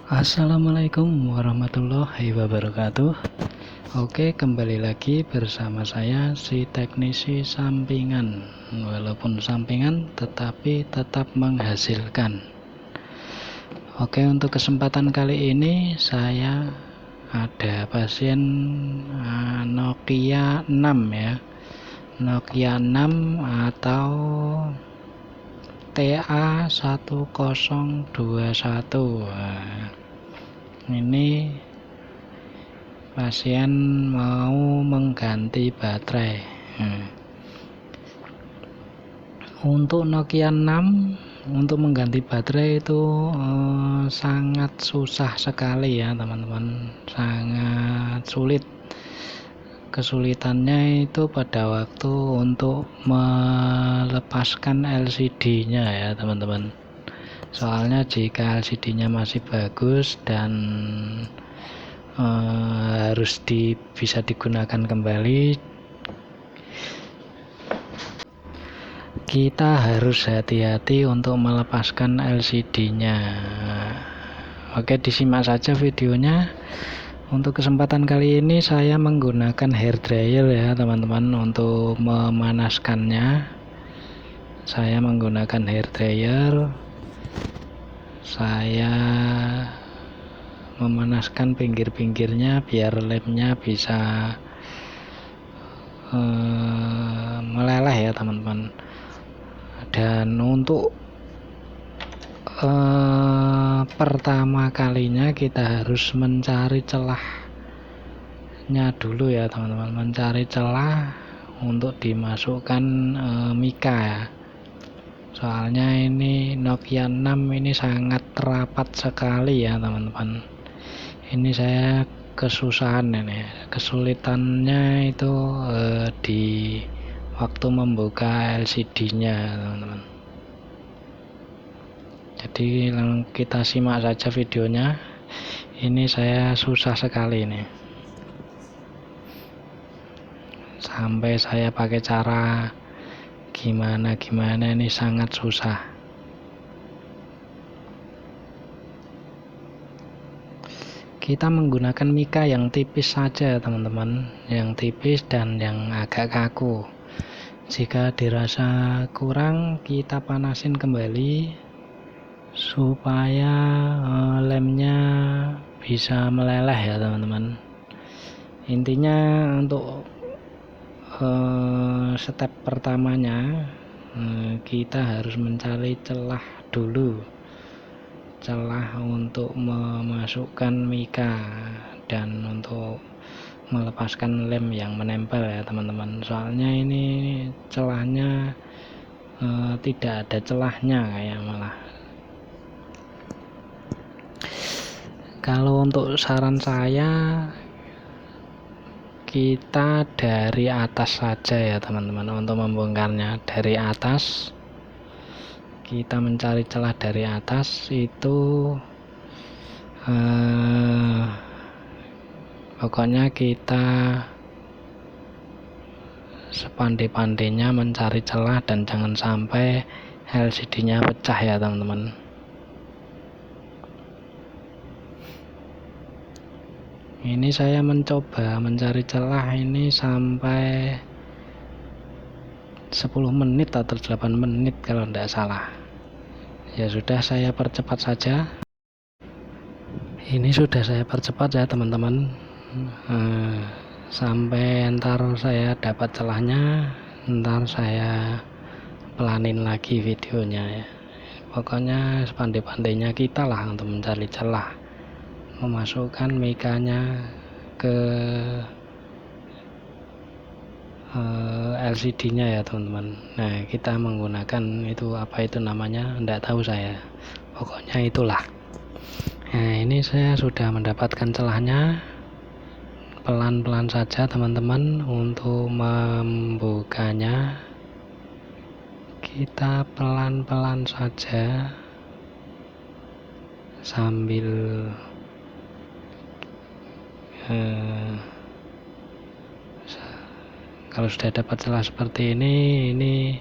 Assalamualaikum warahmatullahi wabarakatuh. Oke, kembali lagi bersama saya si teknisi sampingan. Walaupun sampingan tetapi tetap menghasilkan. Oke, untuk kesempatan kali ini saya ada pasien Nokia 6 ya. Nokia 6 atau TA1021. Ini pasien mau mengganti baterai. Untuk Nokia 6 untuk mengganti baterai itu sangat susah sekali ya teman-teman, sangat sulit. Kesulitannya itu pada waktu untuk melepaskan LCD-nya ya teman-teman. Soalnya jika LCD-nya masih bagus dan harus bisa digunakan kembali, kita harus hati-hati untuk melepaskan LCD-nya. Oke, disimak saja videonya. Untuk kesempatan kali ini saya menggunakan hair dryer ya teman-teman. Untuk memanaskannya saya menggunakan hair dryer. Saya memanaskan pinggir-pinggirnya biar lemnya bisa meleleh ya teman-teman. Dan untuk pertama kalinya kita harus mencari celahnya dulu ya teman-teman, mencari celah untuk dimasukkan mika ya. Soalnya ini Nokia 6 ini sangat rapat sekali ya teman-teman. Ini saya kesusahan ini, kesulitannya itu di waktu membuka LCD-nya teman-teman. Jadi kita simak saja videonya. Ini saya susah sekali ini, sampai saya pakai cara gimana ini sangat susah. Kita menggunakan mika yang tipis saja teman-teman, yang tipis dan yang agak kaku. Jika dirasa kurang, kita panasin kembali supaya lemnya bisa meleleh ya teman-teman. Intinya untuk step pertamanya kita harus mencari celah dulu, celah untuk memasukkan mika dan untuk melepaskan lem yang menempel ya teman-teman. Soalnya ini celahnya tidak ada celahnya kayak malah. Kalau untuk saran saya, kita dari atas saja ya teman-teman. Untuk membongkarnya dari atas, kita mencari celah dari atas itu pokoknya kita sepandai-pandainya mencari celah dan jangan sampai LCD-nya pecah ya teman-teman. Ini saya mencoba mencari celah ini sampai 10 menit atau 8 menit kalau tidak salah. Ya sudah, saya percepat saja. Ini sudah saya percepat ya teman-teman, sampai ntar saya dapat celahnya, ntar saya pelanin lagi videonya ya. Pokoknya sepandai-pandainya kita lah untuk mencari celah, memasukkan mikanya ke LCD-nya ya teman-teman. Nah, kita menggunakan itu apa itu namanya, enggak tahu saya. Pokoknya itulah. Nah, ini saya sudah mendapatkan celahnya. Pelan-pelan saja teman-teman untuk membukanya. Kita pelan-pelan saja sambil kalau sudah dapat celah seperti ini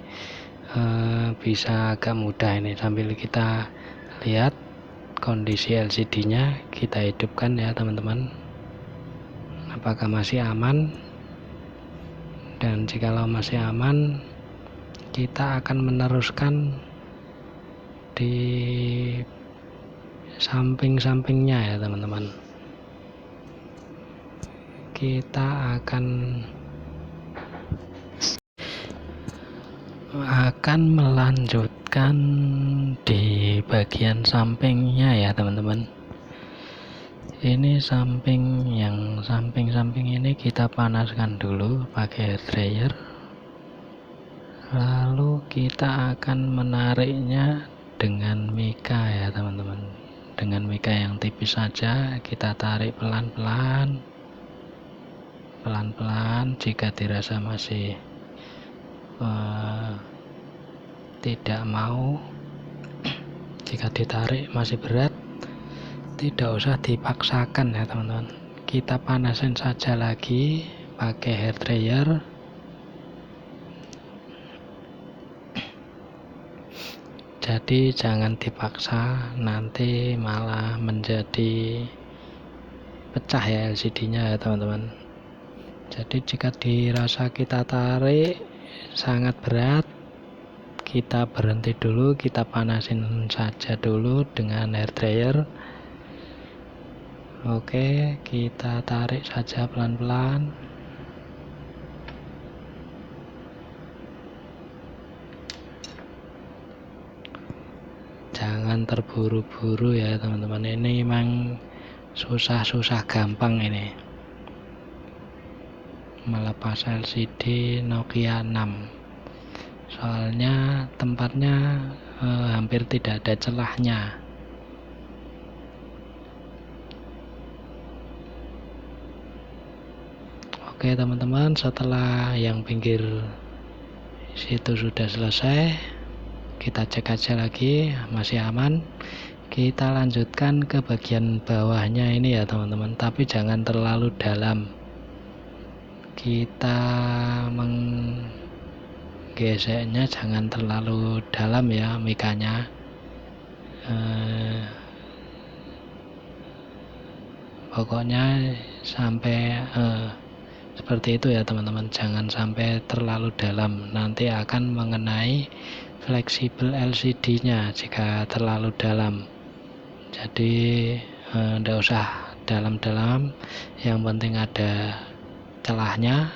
bisa agak mudah ini, sambil kita lihat kondisi LCD-nya kita hidupkan ya teman-teman, apakah masih aman. Dan jikalau masih aman, kita akan meneruskan di samping-sampingnya ya teman-teman. Kita akan melanjutkan di bagian sampingnya ya teman-teman. Ini yang samping ini kita panaskan dulu pakai hair dryer, lalu kita akan menariknya dengan mika ya teman-teman. Dengan mika yang tipis saja, kita tarik pelan-pelan. Jika dirasa masih tidak mau, jika ditarik masih berat, tidak usah dipaksakan ya teman-teman, kita panasin saja lagi pakai hair dryer. Jadi jangan dipaksa, nanti malah menjadi pecah ya LCD-nya ya teman-teman. Jadi jika dirasa kita tarik sangat berat, kita berhenti dulu, kita panasin saja dulu dengan hair dryer. Oke, kita tarik saja pelan-pelan. Jangan terburu-buru ya teman-teman, ini memang susah gampang ini melepas LCD Nokia 6, soalnya tempatnya hampir tidak ada celahnya. Oke teman-teman, setelah yang pinggir situ sudah selesai, kita cek aja lagi masih aman. Kita lanjutkan ke bagian bawahnya ini ya teman-teman, tapi jangan terlalu dalam. Kita menggeseknya jangan terlalu dalam ya mikanya. Pokoknya sampai seperti itu ya teman-teman, jangan sampai terlalu dalam, nanti akan mengenai fleksibel LCD-nya jika terlalu dalam. Jadi tidak usah dalam-dalam, yang penting ada celahnya.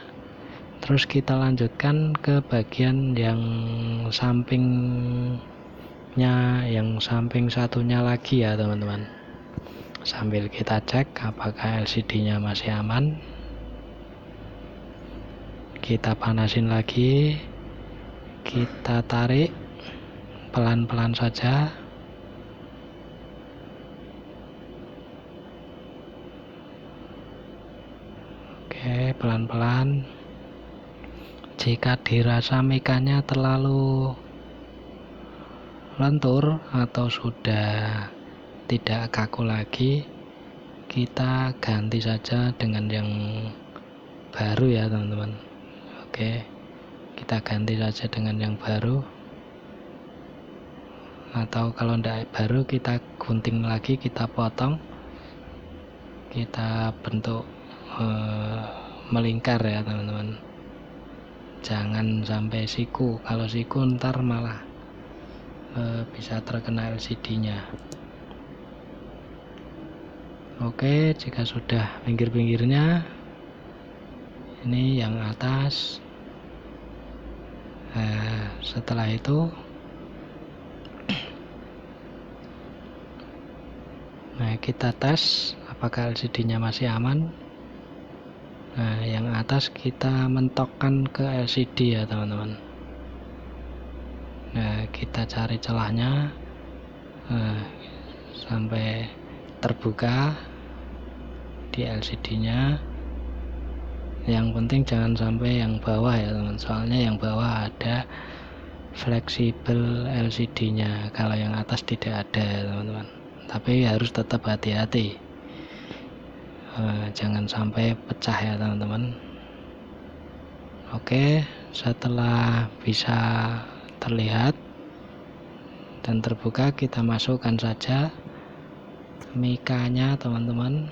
Terus kita lanjutkan ke bagian yang sampingnya, yang samping satunya lagi ya teman-teman, sambil kita cek apakah LCD-nya masih aman. Kita panasin lagi, kita tarik pelan-pelan saja. Oke, pelan-pelan. Jika dirasa mikanya terlalu lentur atau sudah tidak kaku lagi, kita ganti saja dengan yang baru ya teman-teman. Oke, kita ganti saja dengan yang baru, atau kalau tidak baru kita gunting lagi, kita potong, kita bentuk melingkar ya teman-teman. Jangan sampai siku, kalau siku ntar malah bisa terkena LCD-nya. Oke, jika sudah pinggir-pinggirnya, ini yang atas. Setelah itu kita tes apakah LCD-nya masih aman. Yang atas kita mentokkan ke LCD ya teman-teman. Kita cari celahnya sampai terbuka di LCD-nya. Yang penting jangan sampai yang bawah ya teman, soalnya yang bawah ada fleksibel LCD-nya, kalau yang atas tidak ada teman-teman. Tapi harus tetap hati-hati, jangan sampai pecah ya teman-teman. Oke, setelah bisa terlihat dan terbuka, kita masukkan saja mikanya teman-teman.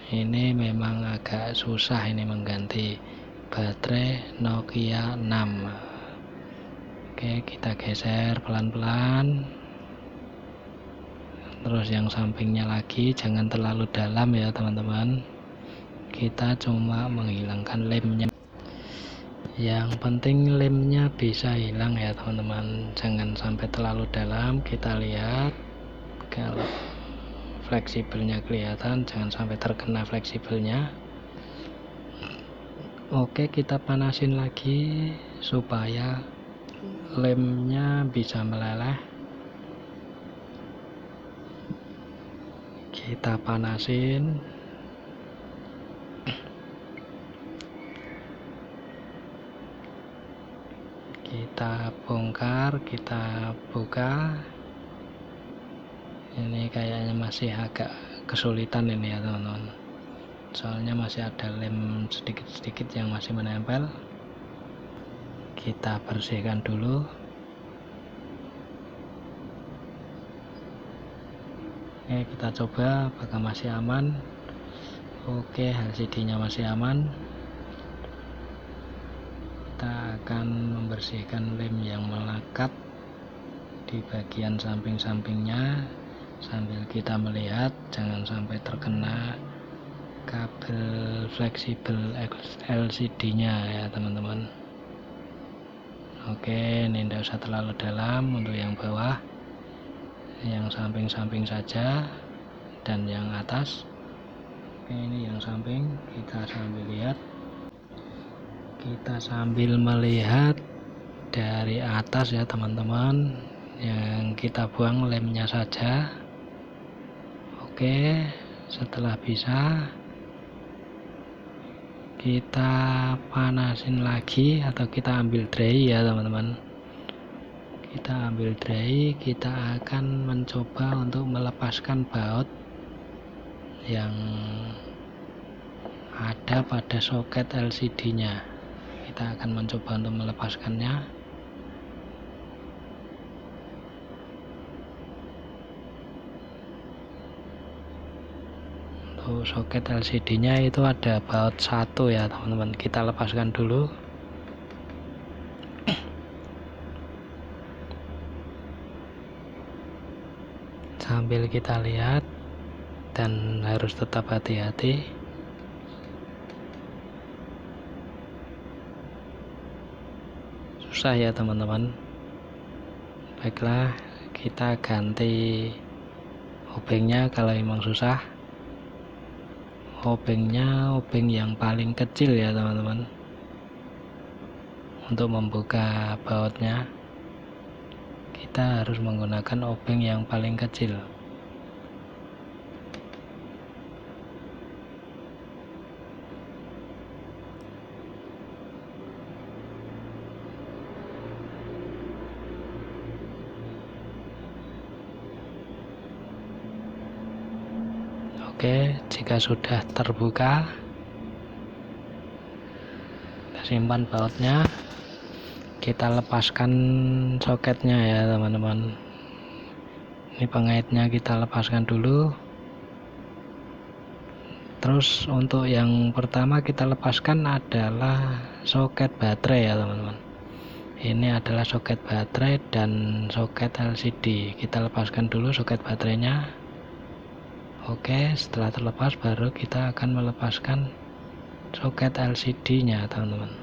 Ini memang agak susah ini mengganti baterai Nokia 6. Oke, kita geser pelan-pelan. Terus yang sampingnya lagi jangan terlalu dalam ya teman-teman. Kita cuma menghilangkan lemnya. Yang penting lemnya bisa hilang ya teman-teman. Jangan sampai terlalu dalam. Kita lihat kalau fleksibelnya kelihatan, jangan sampai terkena fleksibelnya. Oke, kita panasin lagi supaya lemnya bisa meleleh. Kita panasin. Kita bongkar, kita buka. Ini kayaknya masih agak kesulitan ini ya teman-teman, soalnya masih ada lem sedikit-sedikit yang masih menempel. Kita bersihkan dulu. Oke, kita coba apakah masih aman. Oke, LCD-nya masih aman. Kita akan membersihkan lem yang melekat di bagian samping-sampingnya sambil kita melihat jangan sampai terkena kabel fleksibel LCD-nya ya teman-teman. Oke, ini tidak usah terlalu dalam. Untuk yang bawah, yang samping-samping saja dan yang atas. Oke, ini yang samping. Kita sambil lihat, kita sambil melihat dari atas ya teman-teman. Yang kita buang lemnya saja. Oke, setelah bisa kita panasin lagi atau kita ambil dry ya teman-teman. Kita ambil dry, kita akan mencoba untuk melepaskan baut yang ada pada soket LCD-nya. Kita akan mencoba untuk melepaskannya. Untuk soket LCD-nya itu ada baut 1 ya teman-teman. Kita lepaskan dulu. Sambil kita lihat, dan harus tetap hati-hati. Susah ya teman-teman. Baiklah, kita ganti obengnya kalau memang susah. Obengnya obeng yang paling kecil ya teman-teman. Untuk membuka bautnya kita harus menggunakan obeng yang paling kecil. Oke, jika sudah terbuka, kita simpan bautnya. Kita lepaskan soketnya ya teman-teman. Ini pengaitnya kita lepaskan dulu. Terus untuk yang pertama kita lepaskan adalah soket baterai ya teman-teman. Ini adalah soket baterai dan soket LCD. Kita lepaskan dulu soket baterainya. Oke, setelah terlepas baru kita akan melepaskan soket LCD-nya teman-teman.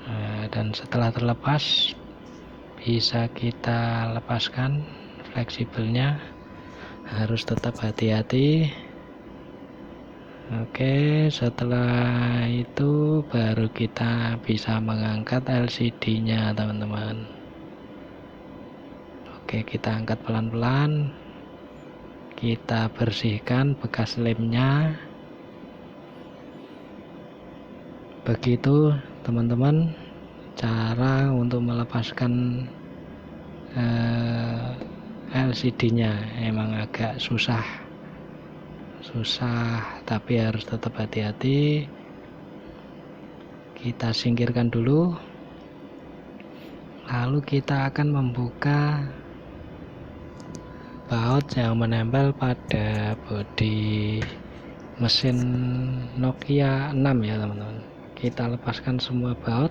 Nah, dan setelah terlepas bisa kita lepaskan fleksibelnya. Harus tetap hati-hati. Oke, setelah itu baru kita bisa mengangkat LCD-nya teman-teman. Oke, kita angkat pelan-pelan. Kita bersihkan bekas lemnya. Begitu teman-teman cara untuk melepaskan LCD-nya. Emang agak susah, tapi harus tetap hati-hati. Kita singkirkan dulu. Lalu kita akan membuka baut yang menempel pada bodi mesin Nokia 6 ya teman-teman. Kita lepaskan semua baut.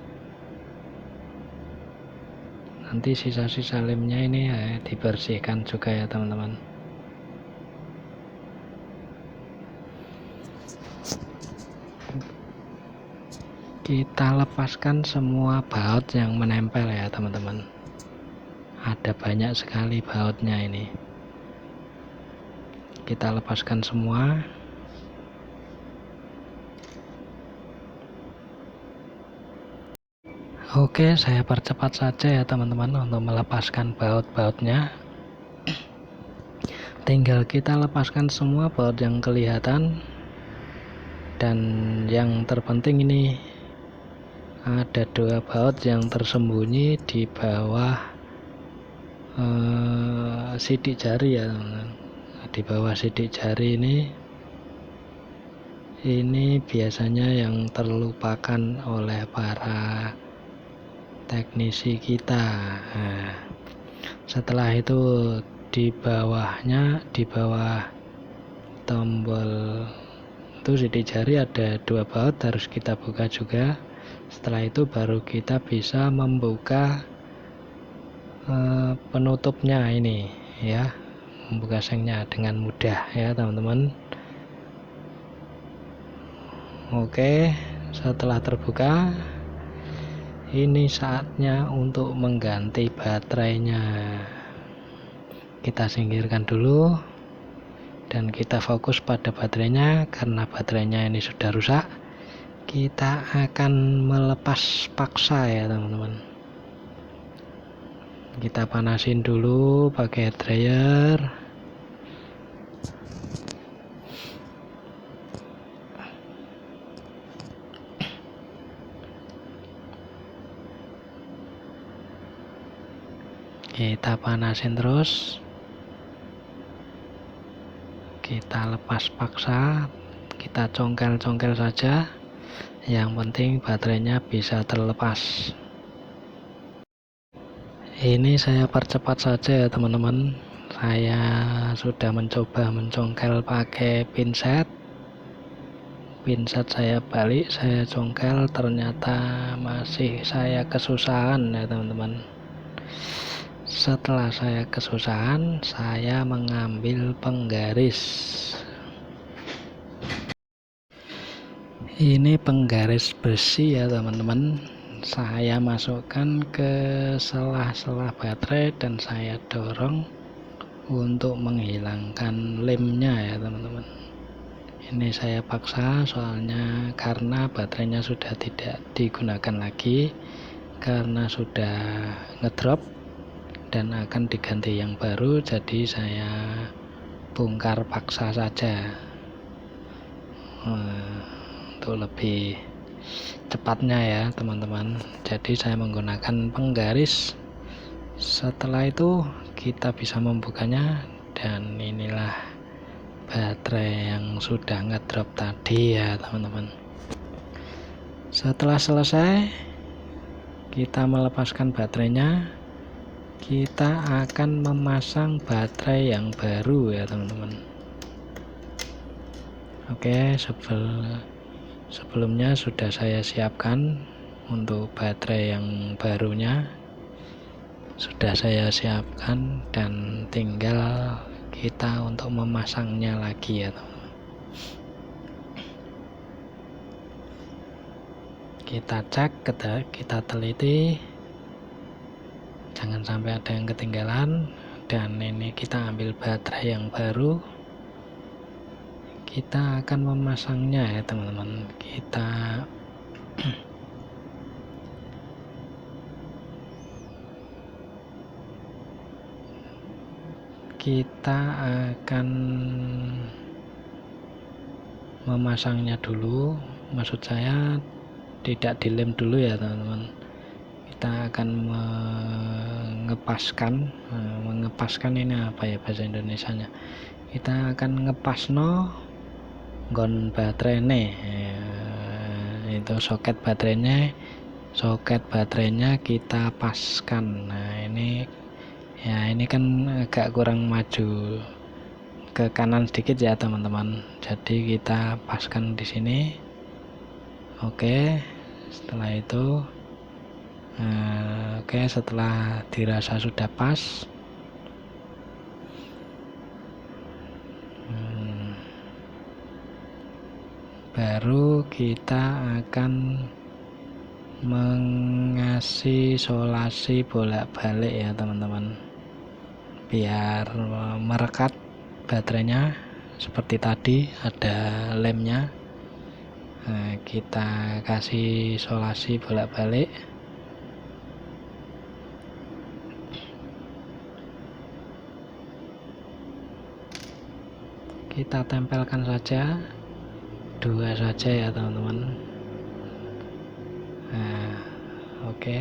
Nanti sisa-sisa lemnya ini dibersihkan juga ya teman-teman. Kita lepaskan semua baut yang menempel ya teman-teman. Ada banyak sekali bautnya ini. Kita lepaskan semua. Oke, saya percepat saja ya teman-teman untuk melepaskan baut-bautnya. Tinggal kita lepaskan semua baut yang kelihatan. Dan yang terpenting ini ada 2 baut yang tersembunyi di bawah sidik jari ya teman-teman. Di bawah sidik jari ini biasanya yang terlupakan oleh para teknisi kita. Nah, setelah itu di bawah tombol itu sidik jari ada 2 baut, harus kita buka juga. Setelah itu baru kita bisa membuka penutupnya ini ya, membuka sengnya dengan mudah ya teman-teman. Oke, setelah terbuka ini saatnya untuk mengganti baterainya. Kita singkirkan dulu dan kita fokus pada baterainya. Karena baterainya ini sudah rusak, kita akan melepas paksa ya teman-teman. Kita panasin dulu pakai hair dryer. Kita panasin terus. Kita lepas paksa, kita congkel-congkel saja. Yang penting baterainya bisa terlepas. Ini saya percepat saja ya teman-teman. Saya sudah mencoba mencongkel pakai pinset. Pinset saya balik, saya congkel, ternyata masih saya kesusahan ya teman-teman. Setelah saya kesusahan, saya mengambil penggaris. Ini penggaris besi ya teman-teman. Saya masukkan ke sela-sela baterai dan saya dorong untuk menghilangkan lemnya ya teman-teman. Ini saya paksa soalnya karena baterainya sudah tidak digunakan lagi, karena sudah ngedrop dan akan diganti yang baru, jadi saya bongkar paksa saja untuk lebih cepatnya ya teman-teman. Jadi saya menggunakan penggaris. Setelah itu kita bisa membukanya, dan inilah baterai yang sudah ngedrop tadi ya teman-teman. Setelah selesai kita melepaskan baterainya, kita akan memasang baterai yang baru ya teman-teman. Oke, sebelumnya sudah saya siapkan untuk baterai yang barunya, sudah saya siapkan, dan tinggal kita untuk memasangnya lagi ya teman-teman. Kita cek, kita teliti, jangan sampai ada yang ketinggalan. Dan ini kita ambil baterai yang baru, kita akan memasangnya ya teman-teman. Kita akan memasangnya dulu, maksud saya tidak dilem dulu ya teman-teman. Kita akan mengepaskan ini apa ya bahasa Indonesianya, kita akan ngepasno nggon baterai itu soket baterainya soket baterainya kita paskan. Nah ini ya, ini kan agak kurang maju ke kanan sedikit ya teman-teman, jadi kita paskan di sini. Oke, setelah itu setelah dirasa sudah pas, baru kita akan mengasih isolasi bolak-balik ya teman-teman, biar merekat baterainya seperti tadi ada lemnya. Nah, kita kasih isolasi bolak-balik. Kita tempelkan saja, 2 saja ya teman-teman. Nah, oke.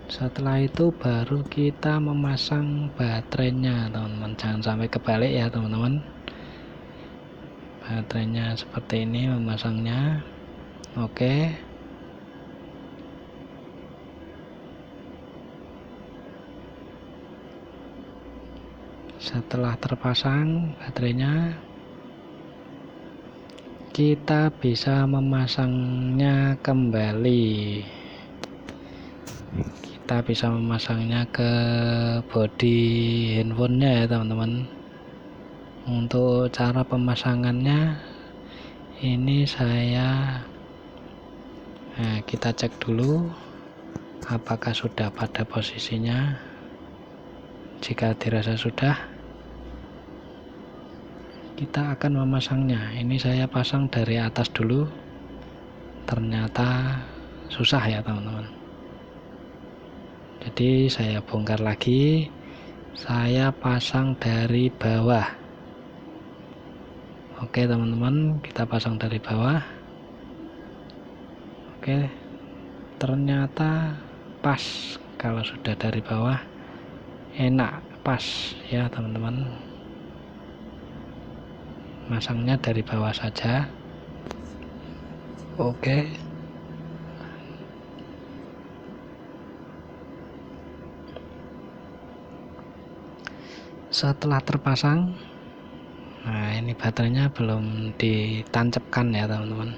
Setelah itu baru kita memasang baterainya teman-teman, jangan sampai kebalik ya teman-teman. Baterainya seperti ini memasangnya. Oke, setelah terpasang baterainya, kita bisa memasangnya kembali. Kita bisa memasangnya ke bodi handphonenya ya teman-teman. Untuk cara pemasangannya ini kita cek dulu apakah sudah pada posisinya. Jika dirasa sudah, kita akan memasangnya. Ini saya pasang dari atas dulu, ternyata susah ya teman-teman. Jadi saya bongkar lagi, saya pasang dari bawah. Oke teman-teman, kita pasang dari bawah. Oke, ternyata pas. Kalau sudah dari bawah enak, pas ya teman-teman. Masangnya dari bawah saja. Oke, setelah terpasang, nah ini baterainya belum ditancapkan ya teman-teman.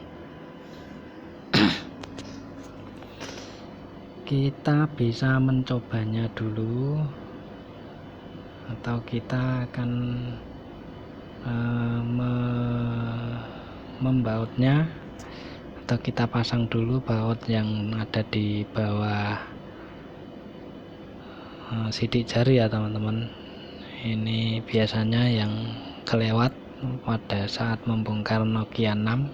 Kita bisa mencobanya dulu, atau kita akan membautnya, atau kita pasang dulu baut yang ada di bawah sidik jari ya teman-teman. Ini biasanya yang kelewat pada saat membongkar Nokia 6.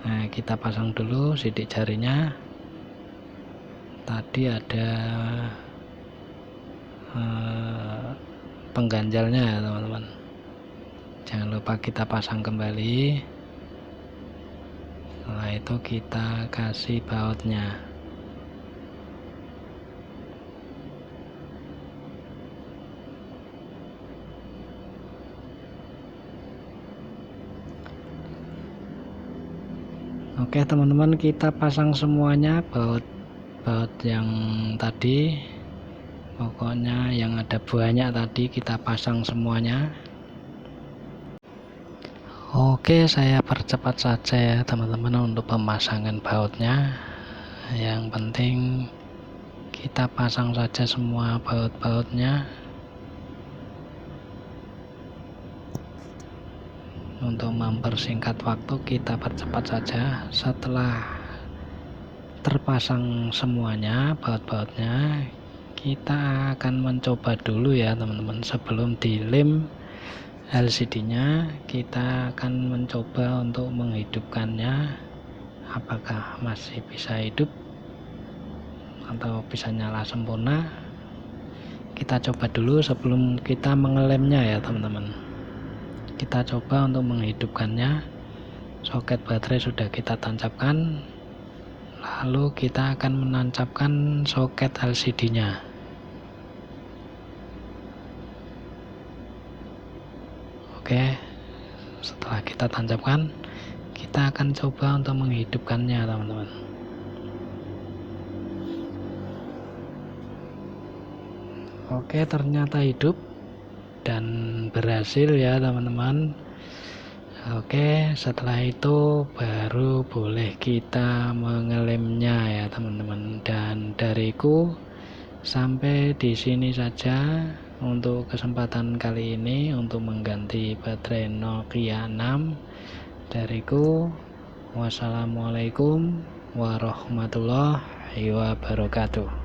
Nah, kita pasang dulu sidik jarinya. Tadi ada pengganjalnya ya teman-teman, jangan lupa kita pasang kembali. Setelah itu kita kasih bautnya. Oke teman-teman, kita pasang semuanya, baut yang tadi, pokoknya yang ada buahnya tadi kita pasang semuanya. Oke, saya percepat saja ya teman-teman untuk pemasangan bautnya. Yang penting kita pasang saja semua baut-bautnya. Untuk mempersingkat waktu kita percepat saja. Setelah terpasang semuanya baut-bautnya, kita akan mencoba dulu ya teman-teman. Sebelum dilem LCD-nya, kita akan mencoba untuk menghidupkannya, apakah masih bisa hidup atau bisa nyala sempurna. Kita coba dulu sebelum kita mengelemnya ya teman-teman. Kita coba untuk menghidupkannya. Soket baterai sudah kita tancapkan, lalu kita akan menancapkan soket LCD-nya. Oke, setelah kita tancapkan, kita akan coba untuk menghidupkannya teman-teman. Oke, ternyata hidup dan berhasil ya teman-teman. Oke, setelah itu baru boleh kita mengelemnya ya teman-teman. Dan dariku sampai di sini saja untuk kesempatan kali ini untuk mengganti baterai Nokia 6. Dariku, wassalamualaikum warahmatullahi wabarakatuh.